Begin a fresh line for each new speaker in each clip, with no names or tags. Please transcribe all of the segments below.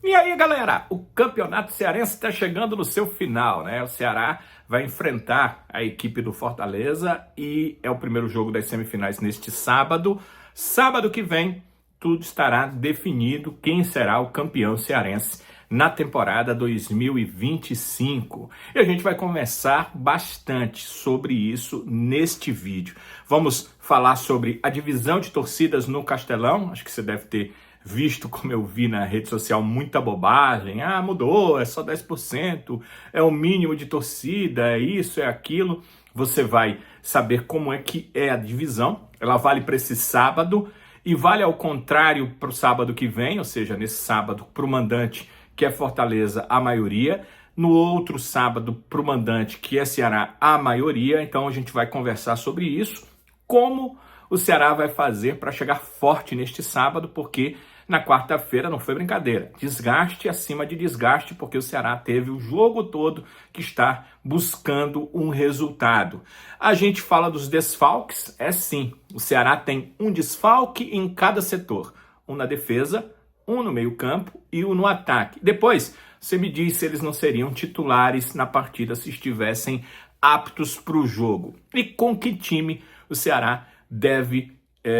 E aí, galera, o Campeonato Cearense está chegando no seu final, né? O Ceará vai enfrentar a equipe do Fortaleza e é o primeiro jogo das semifinais neste sábado. Sábado que vem, tudo estará definido quem será o campeão cearense na temporada 2025. E a gente vai conversar bastante sobre isso neste vídeo. Vamos falar sobre a divisão de torcidas no Castelão. Acho que você deve ter visto, como eu vi na rede social, muita bobagem. Ah, mudou, é só 10%, é o mínimo de torcida, é isso, é aquilo. Você vai saber como é que é a divisão. Ela vale para esse sábado e vale ao contrário para o sábado que vem, ou seja, nesse sábado para o mandante, que é Fortaleza, a maioria. No outro sábado para o mandante, que é Ceará, a maioria. Então a gente vai conversar sobre isso, como o Ceará vai fazer para chegar forte neste sábado, porque na quarta-feira não foi brincadeira. Desgaste acima de desgaste, porque o Ceará teve o jogo todo que está buscando um resultado. A gente fala dos desfalques, é sim. O Ceará tem um desfalque em cada setor. Um na defesa, um no meio-campo e um no ataque. Depois, você me diz se eles não seriam titulares na partida se estivessem aptos para o jogo. E com que time o Ceará deve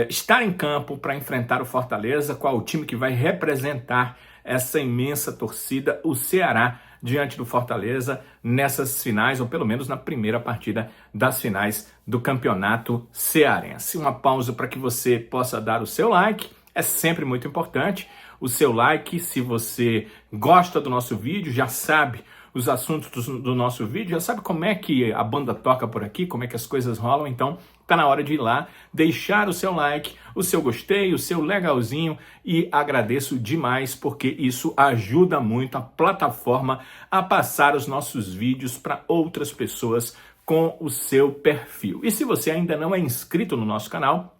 estar em campo para enfrentar o Fortaleza, qual o time que vai representar essa imensa torcida, o Ceará, diante do Fortaleza nessas finais, ou pelo menos na primeira partida das finais do Campeonato Cearense. Uma pausa para que você possa dar o seu like, é sempre muito importante. O seu like, se você gosta do nosso vídeo, já sabe os assuntos do nosso vídeo, já sabe como é que a banda toca por aqui, como é que as coisas rolam, então tá na hora de ir lá, deixar o seu like, o seu gostei, o seu legalzinho, e agradeço demais porque isso ajuda muito a plataforma a passar os nossos vídeos para outras pessoas com o seu perfil. E se você ainda não é inscrito no nosso canal,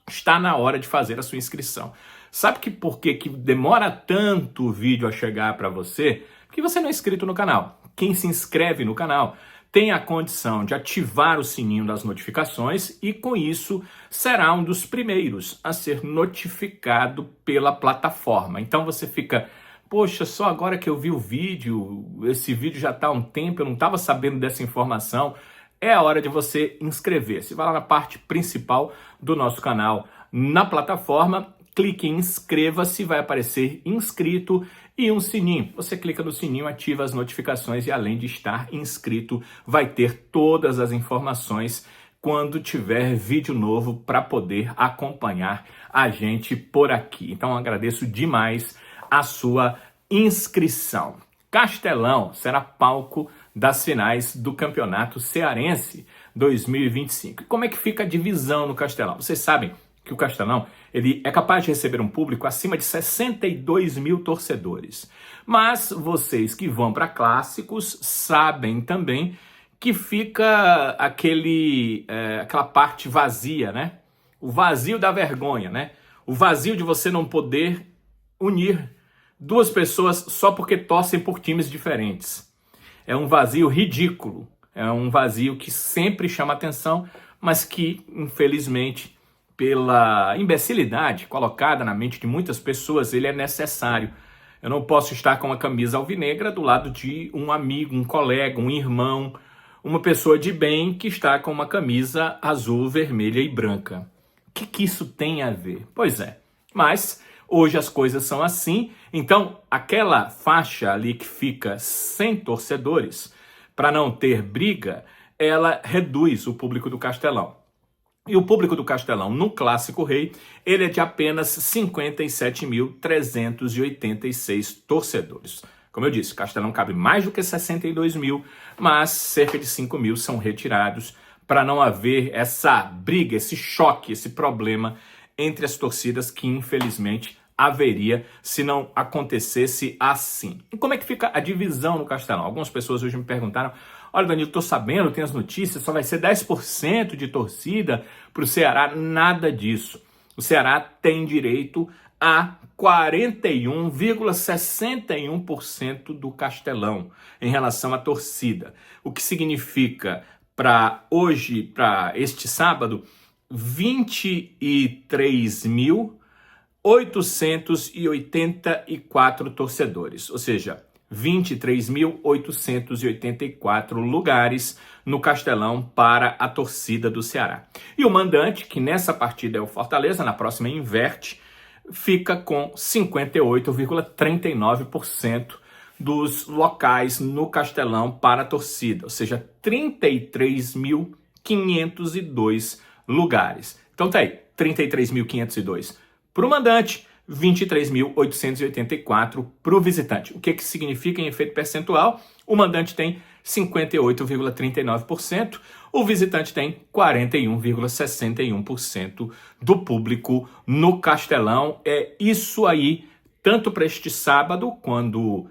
está na hora de fazer a sua inscrição. Sabe por que demora tanto o vídeo a chegar para você? Porque você não é inscrito no canal. Quem se inscreve no canal tem a condição de ativar o sininho das notificações e, com isso, será um dos primeiros a ser notificado pela plataforma. Então você fica, poxa, só agora que eu vi o vídeo, esse vídeo já está há um tempo, eu não estava sabendo dessa informação. É a hora de você inscrever-se. Vai lá na parte principal do nosso canal, na plataforma, clique em inscreva-se, vai aparecer inscrito e um sininho. Você clica no sininho, ativa as notificações e, além de estar inscrito, vai ter todas as informações quando tiver vídeo novo para poder acompanhar a gente por aqui. Então agradeço demais a sua inscrição. Castelão será palco das finais do Campeonato Cearense 2025. E como é que fica a divisão no Castelão? Vocês sabem que o Castelão ele é capaz de receber um público acima de 62 mil torcedores. Mas vocês que vão para clássicos sabem também que fica aquela parte vazia, né? O vazio da vergonha, né? O vazio de você não poder unir duas pessoas só porque torcem por times diferentes. É um vazio ridículo, é um vazio que sempre chama atenção, mas que, infelizmente, pela imbecilidade colocada na mente de muitas pessoas, ele é necessário. Eu não posso estar com uma camisa alvinegra do lado de um amigo, um colega, um irmão, uma pessoa de bem que está com uma camisa azul, vermelha e branca. O que isso tem a ver? Pois é, mas hoje as coisas são assim, então aquela faixa ali que fica sem torcedores, para não ter briga, ela reduz o público do Castelão. E o público do Castelão no Clássico Rei, ele é de apenas 57.386 torcedores. Como eu disse, o Castelão cabe mais do que 62 mil, mas cerca de 5 mil são retirados para não haver essa briga, esse choque, esse problema entre as torcidas que, infelizmente, haveria se não acontecesse assim. E como é que fica a divisão no Castelão? Algumas pessoas hoje me perguntaram, olha, Danilo, estou sabendo, tem as notícias, só vai ser 10% de torcida para o Ceará. Nada disso. O Ceará tem direito a 41,61% do Castelão em relação à torcida. O que significa para hoje, para este sábado, 23.000 23.884 torcedores, ou seja, 23.884 lugares no Castelão para a torcida do Ceará. E o mandante, que nessa partida é o Fortaleza, na próxima inverte, fica com 58,39% dos locais no Castelão para a torcida, ou seja, 33.502 lugares. Então tá aí, 33.502 para o mandante, 23.884 para o visitante. O que significa em efeito percentual? O mandante tem 58,39%, o visitante tem 41,61% do público no Castelão. É isso aí, tanto para este sábado, quando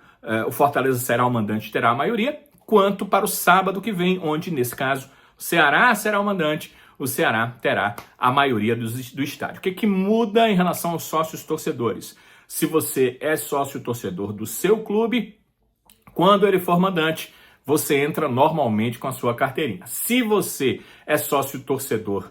o Fortaleza será o mandante, terá a maioria, quanto para o sábado que vem, onde, nesse caso, o Ceará será o mandante, o Ceará terá a maioria do estádio. O que muda em relação aos sócios torcedores? Se você é sócio torcedor do seu clube, quando ele for mandante, você entra normalmente com a sua carteirinha. Se você é sócio torcedor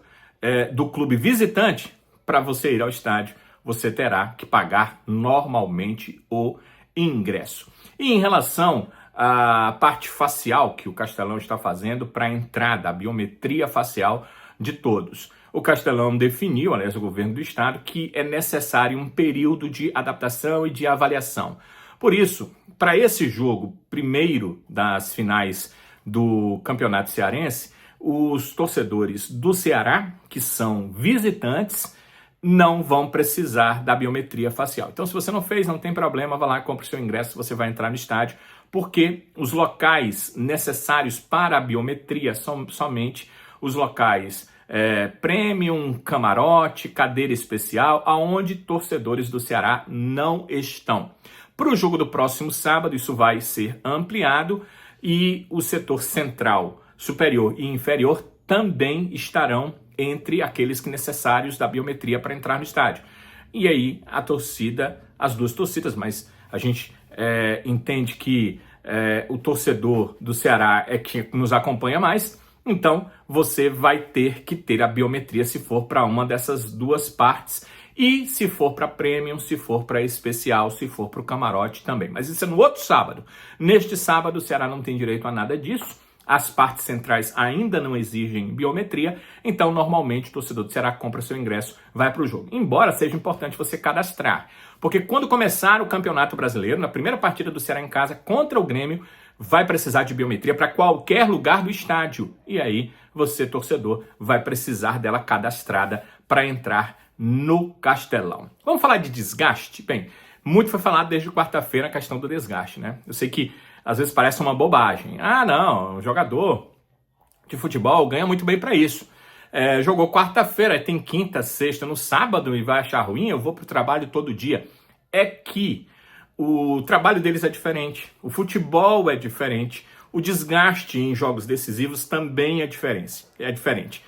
do clube visitante, para você ir ao estádio, você terá que pagar normalmente o ingresso. E em relação à parte facial que o Castelão está fazendo para a entrada, a biometria facial de todos. O Castelão definiu, aliás, o governo do estado, que é necessário um período de adaptação e de avaliação. Por isso, para esse jogo, primeiro das finais do Campeonato Cearense, os torcedores do Ceará, que são visitantes, não vão precisar da biometria facial. Então, se você não fez, não tem problema, vá lá, compre seu ingresso, você vai entrar no estádio, porque os locais necessários para a biometria são somente os locais premium, camarote, cadeira especial, aonde torcedores do Ceará não estão. Para o jogo do próximo sábado, isso vai ser ampliado e o setor central, superior e inferior também estarão entre aqueles que necessários da biometria para entrar no estádio. E aí a torcida, as duas torcidas, mas a gente entende que o torcedor do Ceará é que nos acompanha mais, então você vai ter que ter a biometria se for para uma dessas duas partes e se for para premium, se for para especial, se for para o camarote também. Mas isso é no outro sábado. Neste sábado o Ceará não tem direito a nada disso. As partes centrais ainda não exigem biometria, então normalmente o torcedor do Ceará compra seu ingresso, vai para o jogo. Embora seja importante você cadastrar, porque quando começar o Campeonato Brasileiro, na primeira partida do Ceará em casa contra o Grêmio, vai precisar de biometria para qualquer lugar do estádio. E aí você, torcedor, vai precisar dela cadastrada para entrar no Castelão. Vamos falar de desgaste? Bem, muito foi falado desde quarta-feira a questão do desgaste, né? Eu sei que às vezes parece uma bobagem. Ah, não, o jogador de futebol ganha muito bem para isso. Jogou quarta-feira, tem quinta, sexta, no sábado e vai achar ruim, eu vou para o trabalho todo dia. É que o trabalho deles é diferente, o futebol é diferente, o desgaste em jogos decisivos também é diferente.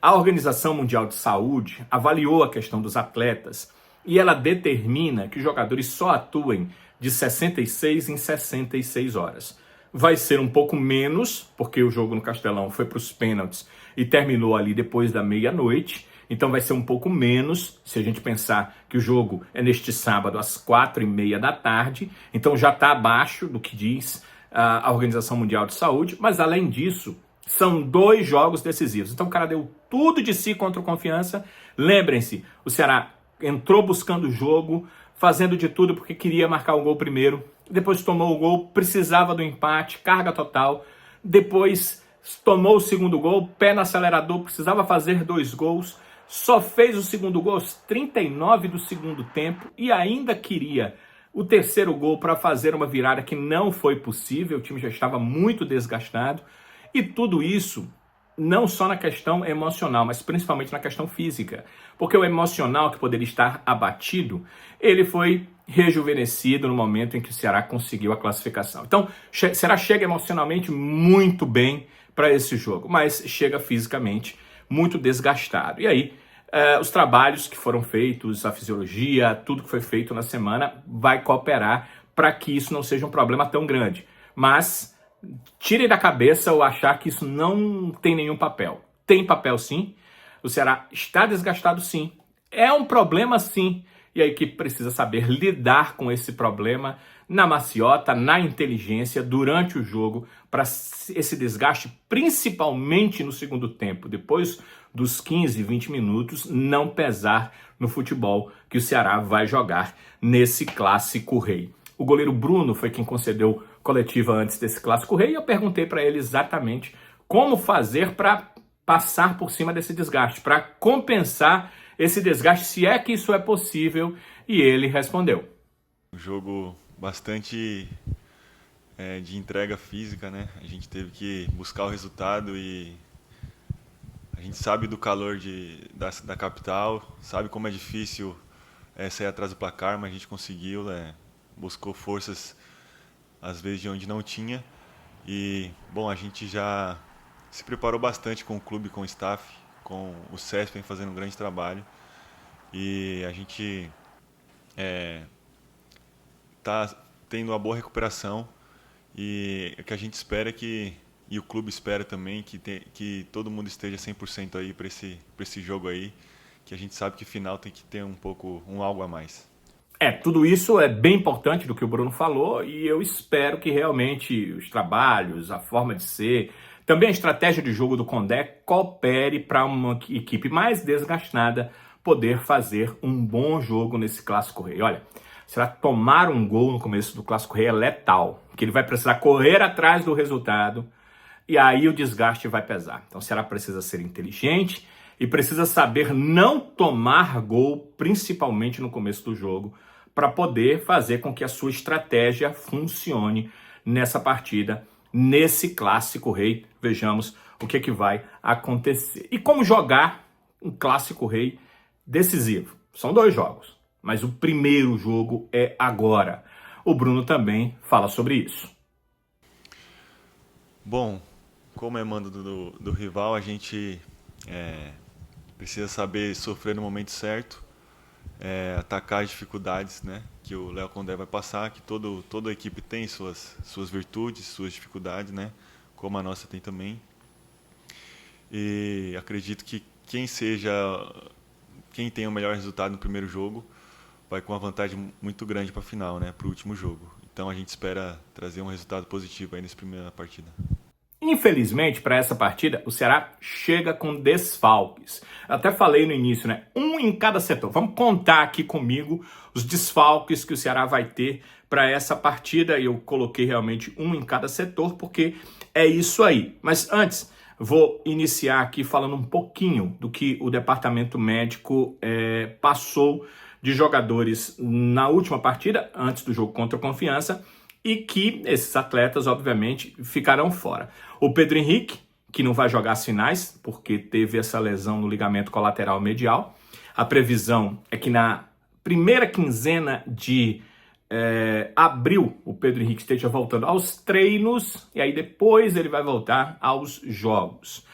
A Organização Mundial de Saúde avaliou a questão dos atletas e ela determina que os jogadores só atuem de 66 em 66 horas. Vai ser um pouco menos, porque o jogo no Castelão foi para os pênaltis e terminou ali depois da meia-noite. Então vai ser um pouco menos, se a gente pensar que o jogo é neste sábado às 4h30 da tarde. Então já está abaixo do que diz a Organização Mundial de Saúde. Mas além disso, são 2 jogos decisivos. Então o cara deu tudo de si contra o Confiança. Lembrem-se, o Ceará entrou buscando o jogo, fazendo de tudo porque queria marcar o gol primeiro, depois tomou o gol, precisava do empate, carga total, depois tomou o segundo gol, pé no acelerador, precisava fazer 2 gols, só fez o segundo gol aos 39 do segundo tempo e ainda queria o terceiro gol para fazer uma virada que não foi possível, o time já estava muito desgastado, e tudo isso não só na questão emocional, mas principalmente na questão física. Porque o emocional, que poderia estar abatido, ele foi rejuvenescido no momento em que o Ceará conseguiu a classificação. Então, o Ceará chega emocionalmente muito bem para esse jogo, mas chega fisicamente muito desgastado. E aí, os trabalhos que foram feitos, a fisiologia, tudo que foi feito na semana, vai cooperar para que isso não seja um problema tão grande. Mas tirem da cabeça ou achar que isso não tem nenhum papel. Tem papel sim. O Ceará está desgastado sim. É um problema sim e a equipe precisa saber lidar com esse problema na maciota, na inteligência, durante o jogo, para esse desgaste, principalmente no segundo tempo, depois dos 15, 20 minutos, não pesar no futebol que o Ceará vai jogar nesse Clássico Rei. O goleiro Bruno foi quem concedeu coletiva antes desse Clássico Rei e eu perguntei para ele exatamente como fazer para passar por cima desse desgaste, para compensar esse desgaste, se é que isso é possível, e ele respondeu.
Um jogo bastante de entrega física, né? A gente teve que buscar o resultado e a gente sabe do calor da capital, sabe como é difícil sair atrás do placar, mas a gente conseguiu, buscou forças às vezes de onde não tinha e, bom, a gente já se preparou bastante com o clube, com o staff, com o CESP fazendo um grande trabalho e a gente está tendo uma boa recuperação e o que a gente espera e o clube espera também que todo mundo esteja 100% aí para esse jogo aí, que a gente sabe que final tem que ter um algo a mais.
Tudo isso é bem importante do que o Bruno falou e eu espero que realmente os trabalhos, a forma de ser, também a estratégia de jogo do Condé coopere para uma equipe mais desgastada poder fazer um bom jogo nesse Clássico Rei. Olha, será tomar um gol no começo do Clássico Rei é letal, porque ele vai precisar correr atrás do resultado e aí o desgaste vai pesar. Então o Ceará precisa ser inteligente e precisa saber não tomar gol, principalmente no começo do jogo, para poder fazer com que a sua estratégia funcione nessa partida, nesse Clássico Rei. Vejamos o que vai acontecer. E como jogar um Clássico Rei decisivo? São 2 jogos, mas o primeiro jogo é agora. O Bruno também fala sobre isso.
Bom, como é mando do rival, a gente precisa saber sofrer no momento certo, atacar as dificuldades, né, que o Léo Condé vai passar, que toda a equipe tem suas virtudes, suas dificuldades, né, como a nossa tem também. E acredito que quem tem o melhor resultado no primeiro jogo vai com uma vantagem muito grande para a final, né, para o último jogo. Então a gente espera trazer um resultado positivo aí nessa primeira partida.
Infelizmente, para essa partida, o Ceará chega com desfalques. Eu até falei no início, né? Um em cada setor. Vamos contar aqui comigo os desfalques que o Ceará vai ter para essa partida. E eu coloquei realmente um em cada setor, porque é isso aí. Mas antes, vou iniciar aqui falando um pouquinho do que o departamento médico passou de jogadores na última partida, antes do jogo contra o Confiança, e que esses atletas, obviamente, ficarão fora. O Pedro Henrique, que não vai jogar as finais, porque teve essa lesão no ligamento colateral medial. A previsão é que na primeira quinzena de abril, o Pedro Henrique esteja voltando aos treinos, e aí depois ele vai voltar aos jogos.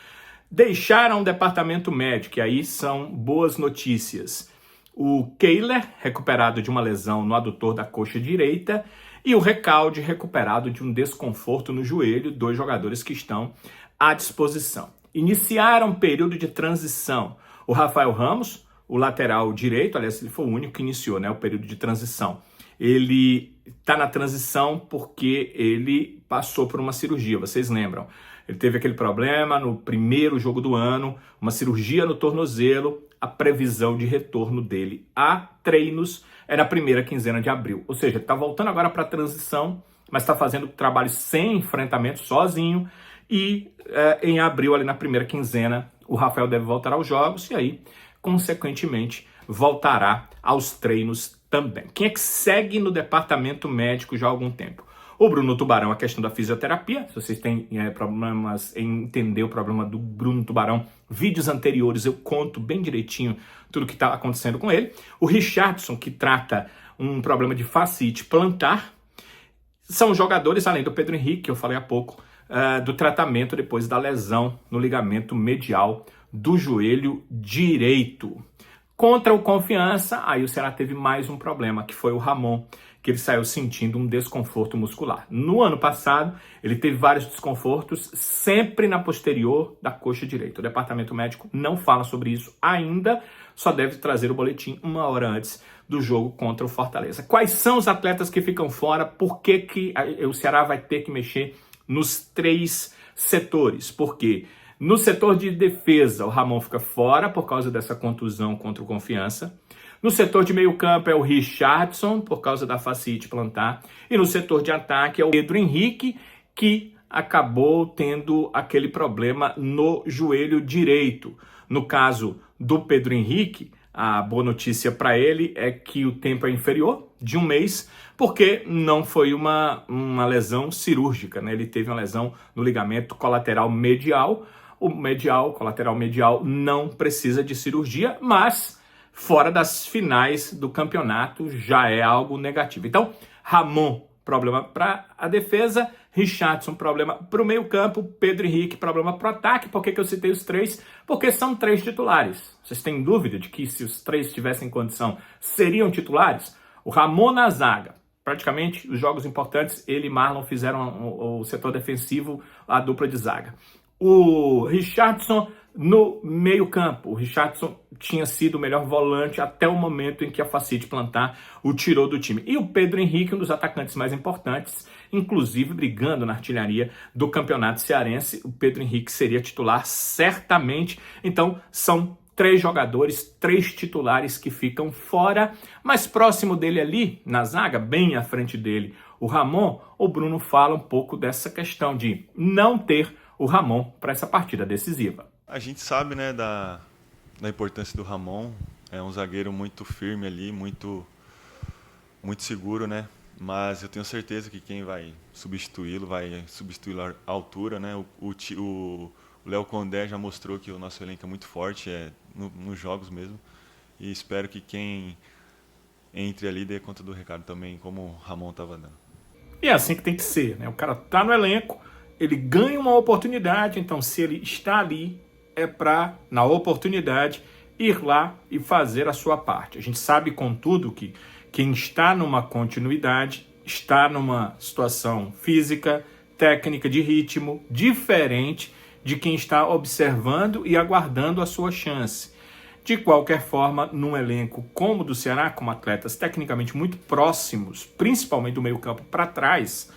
Deixaram o departamento médico, e aí são boas notícias. O Kehler, recuperado de uma lesão no adutor da coxa direita, e o Recalde, recuperado de um desconforto no joelho, 2 jogadores que estão à disposição. Iniciaram um período de transição. O Rafael Ramos, o lateral direito, aliás, ele foi o único que iniciou, né, o período de transição. Ele está na transição porque ele passou por uma cirurgia, vocês lembram? Ele teve aquele problema no primeiro jogo do ano, uma cirurgia no tornozelo. A previsão de retorno dele a treinos é na primeira quinzena de abril. Ou seja, ele está voltando agora para a transição, mas está fazendo trabalho sem enfrentamento, sozinho. E em abril, ali na primeira quinzena, o Rafael deve voltar aos jogos e aí, consequentemente, voltará aos treinos também. Quem é que segue no departamento médico já há algum tempo? O Bruno Tubarão, a questão da fisioterapia. Se vocês têm problemas em entender o problema do Bruno Tubarão, vídeos anteriores eu conto bem direitinho tudo o que está acontecendo com ele. O Richardson, que trata um problema de fascite plantar. São jogadores, além do Pedro Henrique, que eu falei há pouco, do tratamento depois da lesão no ligamento medial do joelho direito. Contra o Confiança, aí o Ceará teve mais um problema, que foi o Ramon, que ele saiu sentindo um desconforto muscular. No ano passado, ele teve vários desconfortos, sempre na posterior da coxa direita. O departamento médico não fala sobre isso ainda, só deve trazer o boletim 1 hora antes do jogo contra o Fortaleza. Quais são os atletas que ficam fora? Por que o Ceará vai ter que mexer nos 3 setores? Porque no setor de defesa, o Ramon fica fora por causa dessa contusão contra o Confiança. No setor de meio campo é o Richardson, por causa da fascite plantar. E no setor de ataque é o Pedro Henrique, que acabou tendo aquele problema no joelho direito. No caso do Pedro Henrique, a boa notícia para ele é que o tempo é inferior, de 1 mês, porque não foi uma lesão cirúrgica, né? Ele teve uma lesão no ligamento colateral medial. O colateral medial não precisa de cirurgia, mas fora das finais do campeonato já é algo negativo. Então, Ramon, problema para a defesa, Richardson, problema para o meio campo, Pedro Henrique, problema para o ataque. Por que eu citei os 3? Porque são 3 titulares. Vocês têm dúvida de que se os 3 tivessem condição, seriam titulares? O Ramon na zaga. Praticamente, os jogos importantes, ele e Marlon fizeram o setor defensivo, a dupla de zaga. O Richardson no meio campo. O Richardson tinha sido o melhor volante até o momento em que a fascite plantar o tirou do time. E o Pedro Henrique, um dos atacantes mais importantes, inclusive brigando na artilharia do campeonato cearense. O Pedro Henrique seria titular certamente. Então são 3 jogadores, 3 titulares que ficam fora. Mais próximo dele ali, na zaga, bem à frente dele, o Ramon, o Bruno fala um pouco dessa questão de não ter o Ramon para essa partida decisiva.
A gente sabe, né, da importância do Ramon. É um zagueiro muito firme ali, muito seguro, né? Mas eu tenho certeza que quem vai substituí-lo vai substituí-lo à altura, né? O Léo Condé já mostrou que o nosso elenco é muito forte, nos jogos mesmo. E espero que quem entre ali dê conta do recado também, como o Ramon estava dando.
E é assim que tem que ser, né? O cara tá no elenco, ele ganha uma oportunidade, então se ele está ali, é para, na oportunidade, ir lá e fazer a sua parte. A gente sabe, contudo, que quem está numa continuidade está numa situação física, técnica, de ritmo diferente de quem está observando e aguardando a sua chance. De qualquer forma, num elenco como o do Ceará, com atletas tecnicamente muito próximos, principalmente do meio campo para trás,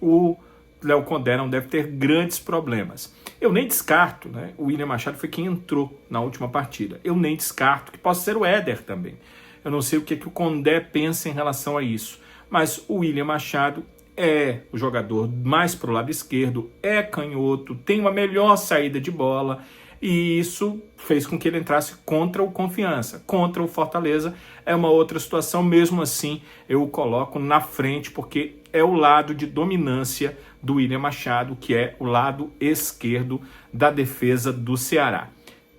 o Léo Condé não deve ter grandes problemas. Eu nem descarto, né? O William Machado foi quem entrou na última partida. Eu nem descarto que possa ser o Éder também. Eu não sei o que o Condé pensa em relação a isso, mas o William Machado é o jogador mais pro lado esquerdo, é canhoto, tem uma melhor saída de bola, e isso fez com que ele entrasse contra o Confiança. Contra o Fortaleza é uma outra situação, mesmo assim eu o coloco na frente, porque é o lado de dominância do William Machado, que é o lado esquerdo da defesa do Ceará.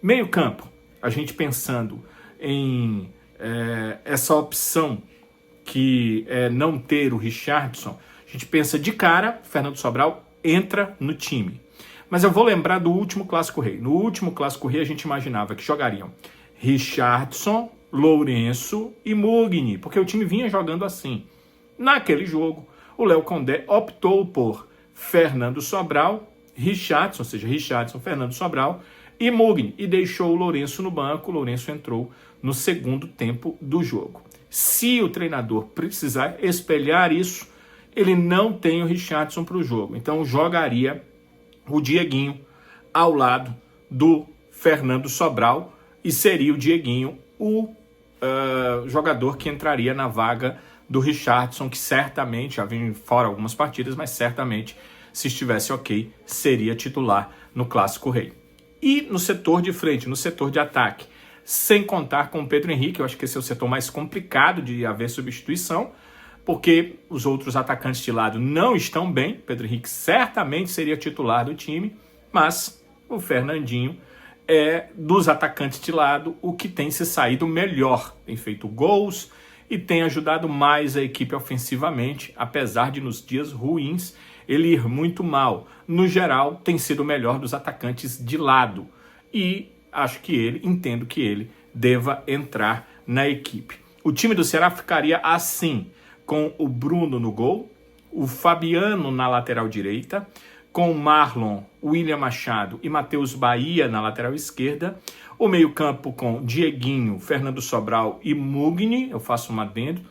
Meio campo, a gente pensando em essa opção que é não ter o Richardson, a gente pensa de cara, Fernando Sobral entra no time. Mas eu vou lembrar do último Clássico Rei. No último Clássico Rei a gente imaginava que jogariam Richardson, Lourenço e Mugni, porque o time vinha jogando assim. Naquele jogo, o Léo Condé optou por Fernando Sobral, Richardson, ou seja, Richardson, Fernando Sobral e Mugni, e deixou o Lourenço no banco. O Lourenço entrou no segundo tempo do jogo. Se o treinador precisar espelhar isso, ele não tem o Richardson para o jogo. Então jogaria o Dieguinho ao lado do Fernando Sobral, e seria o Dieguinho o jogador que entraria na vaga do Richardson, que certamente, já vem fora algumas partidas, mas certamente, se estivesse ok, seria titular no Clássico Rei. E no setor de frente, no setor de ataque, sem contar com o Pedro Henrique, eu acho que esse é o setor mais complicado de haver substituição, porque os outros atacantes de lado não estão bem. Pedro Henrique certamente seria titular do time, mas o Fernandinho é, dos atacantes de lado, o que tem se saído melhor. Tem feito gols e tem ajudado mais a equipe ofensivamente, apesar de nos dias ruins ele ir muito mal. No geral, tem sido o melhor dos atacantes de lado. E entendo que ele deva entrar na equipe. O time do Ceará ficaria assim, com o Bruno no gol, o Fabiano na lateral direita, com Marlon, William Machado e Matheus Bahia na lateral esquerda. O meio-campo com Dieguinho, Fernando Sobral e Mugni. Eu faço um adendo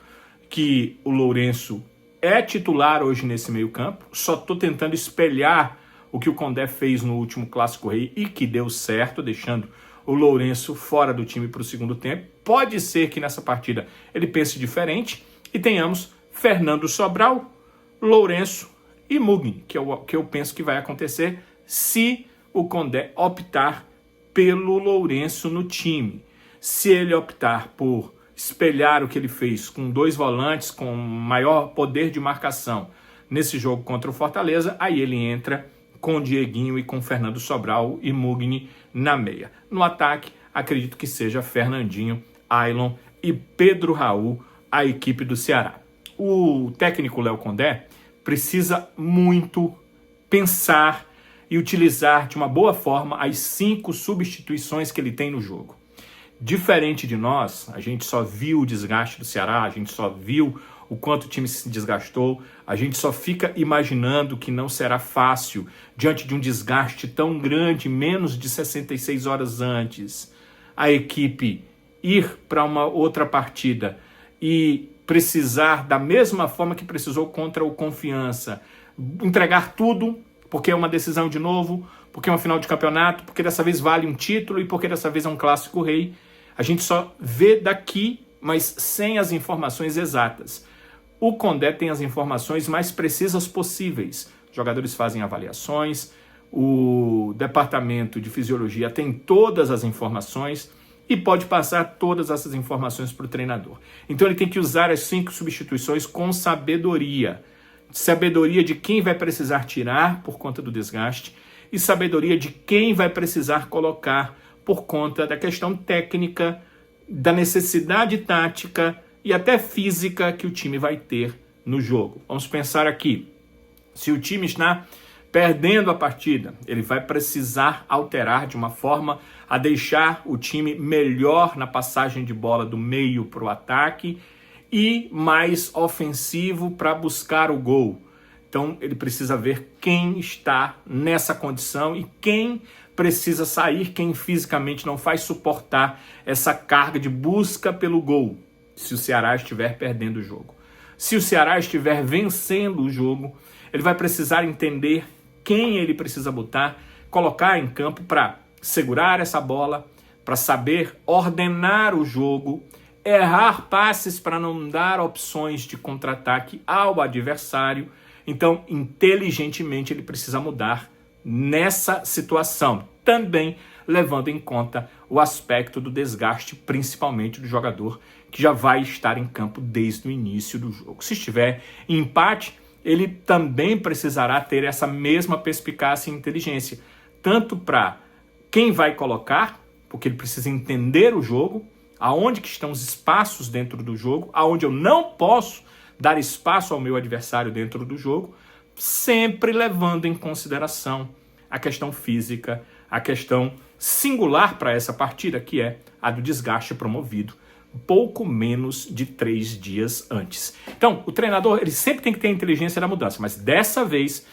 que o Lourenço é titular hoje nesse meio-campo. Só estou tentando espelhar o que o Condé fez no último Clássico Rei e que deu certo, deixando o Lourenço fora do time para o segundo tempo. Pode ser que nessa partida ele pense diferente e tenhamos Fernando Sobral, Lourenço e Mugni, que eu penso que vai acontecer se o Condé optar pelo Lourenço no time. Se ele optar por espelhar o que ele fez com 2 volantes, com maior poder de marcação nesse jogo contra o Fortaleza, aí ele entra com Dieguinho e com Fernando Sobral e Mugni na meia. No ataque, acredito que seja Fernandinho, Ailon e Pedro Raul, a equipe do Ceará. O técnico Léo Condé precisa muito pensar e utilizar de uma boa forma as 5 substituições que ele tem no jogo. Diferente de nós, a gente só viu o desgaste do Ceará, a gente só viu o quanto o time se desgastou, a gente só fica imaginando que não será fácil diante de um desgaste tão grande, menos de 66 horas antes, a equipe ir para uma outra partida e precisar, da mesma forma que precisou contra o Confiança, entregar tudo, porque é uma decisão de novo, porque é uma final de campeonato, porque dessa vez vale um título e porque dessa vez é um Clássico Rei. A gente só vê daqui, mas sem as informações exatas. O Condé tem as informações mais precisas possíveis. Os jogadores fazem avaliações, o departamento de fisiologia tem todas as informações e pode passar todas essas informações para o treinador. Então ele tem que usar as 5 substituições com sabedoria. Sabedoria de quem vai precisar tirar por conta do desgaste e sabedoria de quem vai precisar colocar por conta da questão técnica, da necessidade tática e até física que o time vai ter no jogo. Vamos pensar aqui, se o time está perdendo a partida, ele vai precisar alterar de uma forma a deixar o time melhor na passagem de bola do meio para o ataque e mais ofensivo para buscar o gol. Então ele precisa ver quem está nessa condição e quem precisa sair, quem fisicamente não faz suportar essa carga de busca pelo gol, se o Ceará estiver perdendo o jogo. Se o Ceará estiver vencendo o jogo, ele vai precisar entender quem ele precisa botar, colocar em campo para segurar essa bola, para saber ordenar o jogo, errar passes para não dar opções de contra-ataque ao adversário. Então, inteligentemente, ele precisa mudar nessa situação, também levando em conta o aspecto do desgaste, principalmente do jogador que já vai estar em campo desde o início do jogo. Se estiver em empate, ele também precisará ter essa mesma perspicácia e inteligência, tanto para quem vai colocar, porque ele precisa entender o jogo, aonde que estão os espaços dentro do jogo, aonde eu não posso dar espaço ao meu adversário dentro do jogo, sempre levando em consideração a questão física, a questão singular para essa partida, que é a do desgaste promovido pouco menos de 3 dias antes. Então, o treinador ele sempre tem que ter a inteligência da mudança, mas dessa vez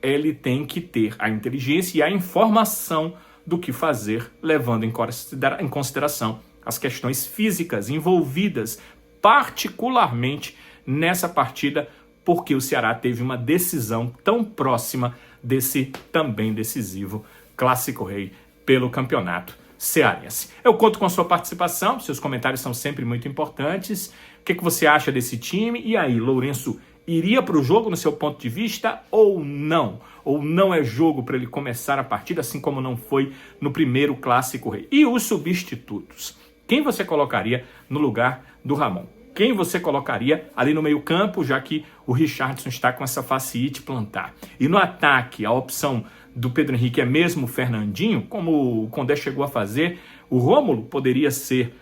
ele tem que ter a inteligência e a informação do que fazer, levando em consideração as questões físicas envolvidas, particularmente nessa partida, porque o Ceará teve uma decisão tão próxima desse também decisivo Clássico Rei pelo campeonato cearense. Eu conto com a sua participação, seus comentários são sempre muito importantes. O que você acha desse time? E aí, Lourenço iria para o jogo no seu ponto de vista ou não? Ou não é jogo para ele começar a partida, assim como não foi no primeiro Clássico Rei? E os substitutos? Quem você colocaria no lugar do Ramon? Quem você colocaria ali no meio campo, já que o Richardson está com essa fasciite plantar? E no ataque, a opção do Pedro Henrique é mesmo o Fernandinho, como o Condé chegou a fazer. O Rômulo poderia ser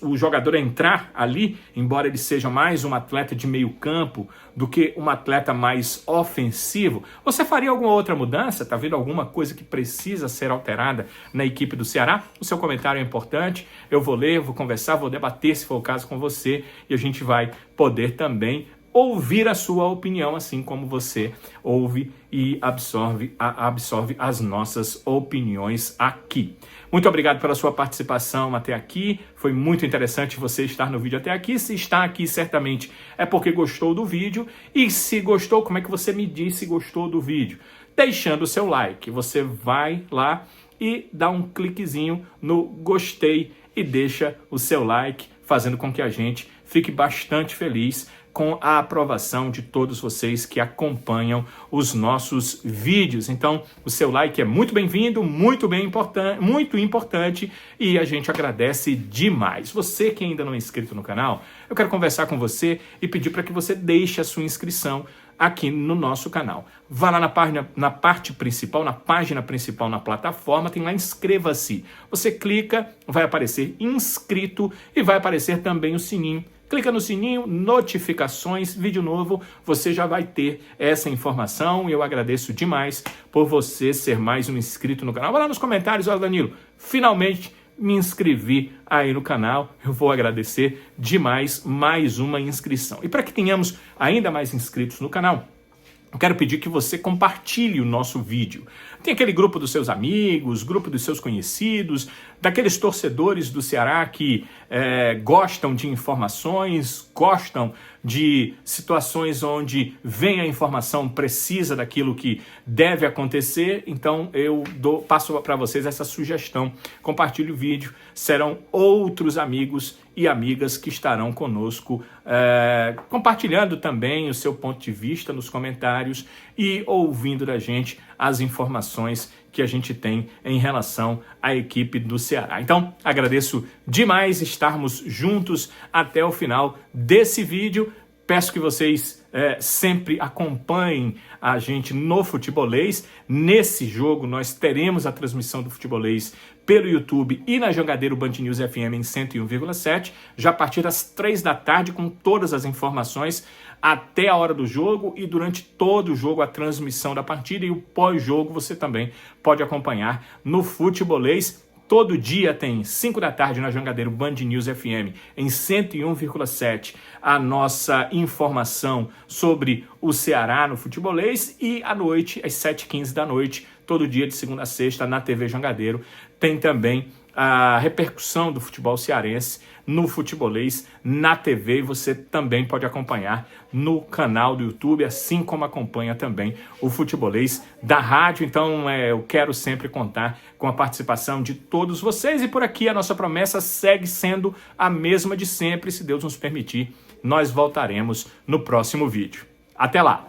o jogador a entrar ali, embora ele seja mais um atleta de meio campo do que um atleta mais ofensivo. Você faria alguma outra mudança? Está vendo alguma coisa que precisa ser alterada na equipe do Ceará? O seu comentário é importante, eu vou ler, vou conversar, vou debater se for o caso com você e a gente vai poder também ouvir a sua opinião, assim como você ouve e absorve as nossas opiniões aqui. Muito obrigado pela sua participação até aqui, foi muito interessante você estar no vídeo até aqui. Se está aqui, certamente é porque gostou do vídeo, e se gostou, como é que você me diz se gostou do vídeo? Deixando o seu like, você vai lá e dá um cliquezinho no gostei e deixa o seu like, fazendo com que a gente fique bastante feliz com a aprovação de todos vocês que acompanham os nossos vídeos. Então, o seu like é muito bem-vindo, muito importante, e a gente agradece demais. Você que ainda não é inscrito no canal, eu quero conversar com você e pedir para que você deixe a sua inscrição aqui no nosso canal. Vá lá na página principal na plataforma, tem lá inscreva-se. Você clica, vai aparecer inscrito e vai aparecer também o sininho. Clica no sininho, notificações, vídeo novo, você já vai ter essa informação, e eu agradeço demais por você ser mais um inscrito no canal. Vai lá nos comentários, olha, Danilo, finalmente me inscrevi aí no canal, eu vou agradecer demais mais uma inscrição. E para que tenhamos ainda mais inscritos no canal, eu quero pedir que você compartilhe o nosso vídeo. Tem aquele grupo dos seus amigos, grupo dos seus conhecidos, daqueles torcedores do Ceará que gostam de informações, gostam de situações onde vem a informação precisa daquilo que deve acontecer. Então eu passo para vocês essa sugestão. Compartilhe o vídeo, serão outros amigos e amigas que estarão conosco, compartilhando também o seu ponto de vista nos comentários e ouvindo da gente as informações que a gente tem em relação à equipe do Ceará. Então, agradeço demais estarmos juntos até o final desse vídeo. Peço que vocês sempre acompanhem a gente no Futebolês. Nesse jogo, nós teremos a transmissão do Futebolês pelo YouTube e na Jangadeiro Band News FM em 101,7, já a partir das 3 da tarde, com todas as informações até a hora do jogo, e durante todo o jogo a transmissão da partida, e o pós-jogo você também pode acompanhar no Futebolês. Todo dia tem 5 da tarde na Jangadeiro Band News FM em 101,7 a nossa informação sobre o Ceará no Futebolês, e à noite, às 7h15 da noite, todo dia de segunda a sexta na TV Jangadeiro, tem também a repercussão do futebol cearense no Futebolês na TV, e você também pode acompanhar no canal do YouTube, assim como acompanha também o Futebolês da rádio. Então eu quero sempre contar com a participação de todos vocês, e por aqui a nossa promessa segue sendo a mesma de sempre. Se Deus nos permitir, nós voltaremos no próximo vídeo. Até lá!